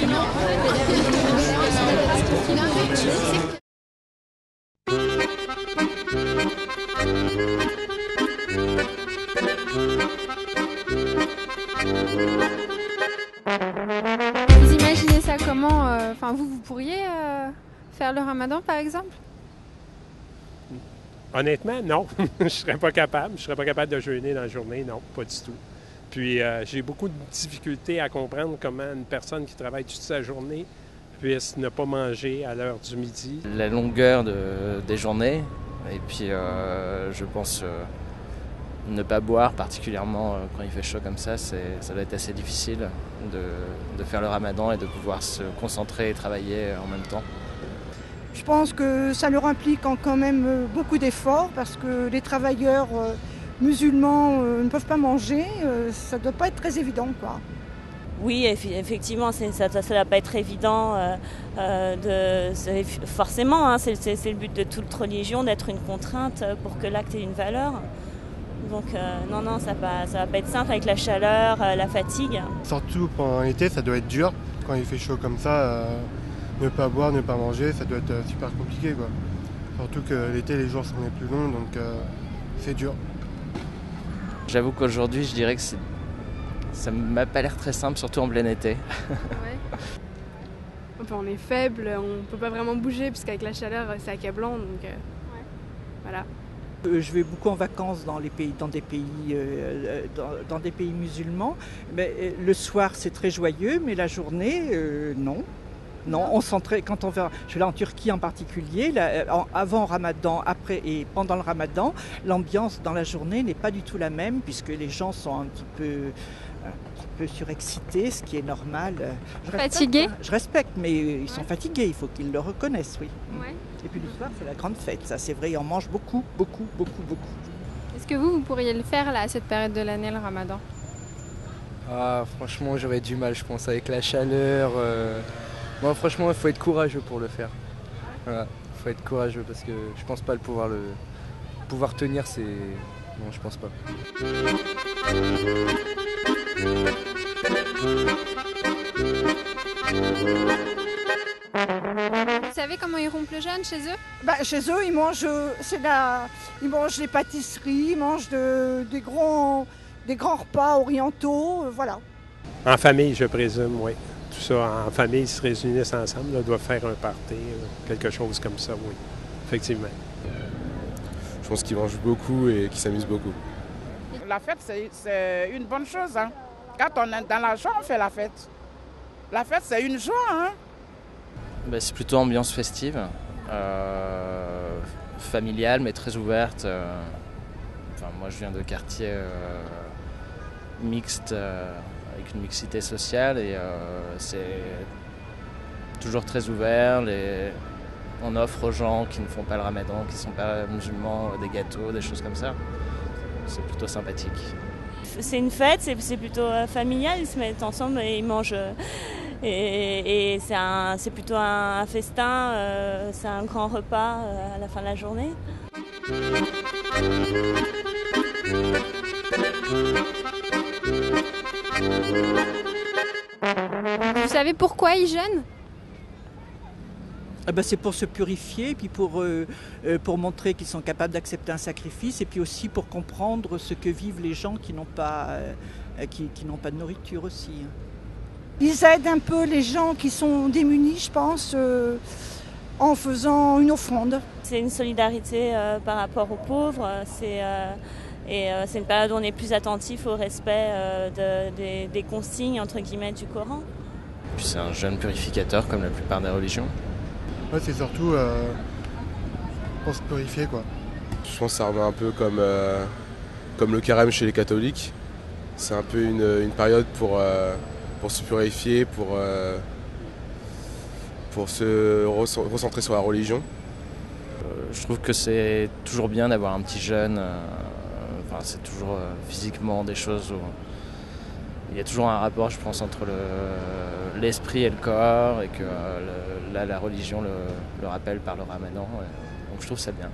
Vous imaginez ça comment Enfin, vous pourriez faire le ramadan, par exemple? Honnêtement, non. Je ne serais pas capable. Je ne serais pas capable de jeûner dans la journée, non, pas du tout. Puis j'ai beaucoup de difficultés à comprendre comment une personne qui travaille toute sa journée puisse ne pas manger à l'heure du midi. La longueur des journées, et puis je pense ne pas boire, particulièrement quand il fait chaud comme ça doit être assez difficile de faire le ramadan et de pouvoir se concentrer et travailler en même temps. Je pense que ça leur implique quand même beaucoup d'efforts parce que les travailleurs musulmans ne peuvent pas manger, ça ne doit pas être très évident, quoi. Oui, effectivement, ça ne va pas être évident. Forcément, hein, c'est le but de toute religion, d'être une contrainte pour que l'acte ait une valeur. Donc non, ça va pas être simple avec la chaleur, la fatigue. Surtout pendant l'été, ça doit être dur. Quand il fait chaud comme ça, ne pas boire, ne pas manger, ça doit être super compliqué, quoi. Surtout que l'été, les jours sont les plus longs, donc c'est dur. J'avoue qu'aujourd'hui, je dirais que ça m'a pas l'air très simple, surtout en plein été. Ouais. Enfin, on est faible, on peut pas vraiment bouger puisqu'avec la chaleur, c'est accablant, donc voilà. Je vais beaucoup en vacances dans des pays musulmans. Mais le soir, c'est très joyeux, mais la journée, non. Non, on quand on va, je vais là en Turquie en particulier, là, avant Ramadan, après et pendant le Ramadan, l'ambiance dans la journée n'est pas du tout la même puisque les gens sont un petit peu surexcités, ce qui est normal. Fatigués ? Je respecte, mais ils sont fatigués, il faut qu'ils le reconnaissent, oui. Ouais. Et puis le soir, c'est la grande fête, ça c'est vrai, on mange beaucoup. Est-ce que vous pourriez le faire là, à cette période de l'année, le ramadan? Ah, franchement, j'aurais du mal, je pense, avec la chaleur. Moi, franchement, il faut être courageux pour le faire. Voilà, il faut être courageux parce que je pense pas pouvoir tenir, c'est... Non, je pense pas. Vous savez comment ils rompent le jeûne chez eux? Chez eux, ils mangent, ils mangent des pâtisseries, ils mangent des grands repas orientaux, voilà. En famille, je présume, oui. Tout ça, en famille, ils se réunissent ensemble, là, doivent faire un party, quelque chose comme ça, oui, effectivement. Je pense qu'ils mangent beaucoup et qu'ils s'amusent beaucoup. La fête, c'est une bonne chose. Hein. Quand on est dans la joie, on fait la fête. La fête, c'est une joie. Hein. C'est plutôt ambiance festive, familiale, mais très ouverte. Moi, je viens de quartier mixte, avec une mixité sociale, et c'est toujours très ouvert. On offre aux gens qui ne font pas le ramadan, qui ne sont pas musulmans, des gâteaux, des choses comme ça. C'est plutôt sympathique. C'est une fête, c'est plutôt familial, ils se mettent ensemble et ils mangent. Et c'est plutôt un festin, c'est un grand repas à la fin de la journée. Vous savez pourquoi ils jeûnent? C'est pour se purifier, et puis pour montrer qu'ils sont capables d'accepter un sacrifice, et puis aussi pour comprendre ce que vivent les gens qui n'ont pas de nourriture aussi. Ils aident un peu les gens qui sont démunis, je pense, en faisant une offrande. C'est une solidarité par rapport aux pauvres, c'est une période où on est plus attentif au respect des consignes entre guillemets du Coran. Puis c'est un jeûne purificateur comme la plupart des religions. Ouais, c'est surtout pour se purifier, quoi. Je pense que ça remet un peu comme le carême chez les catholiques. C'est un peu une période pour se purifier, pour se recentrer sur la religion. Je trouve que c'est toujours bien d'avoir un petit jeûne. C'est toujours physiquement des choses où il y a toujours un rapport, je pense, entre l'esprit et le corps, et que la religion le rappelle par le ramadan. Donc je trouve ça bien.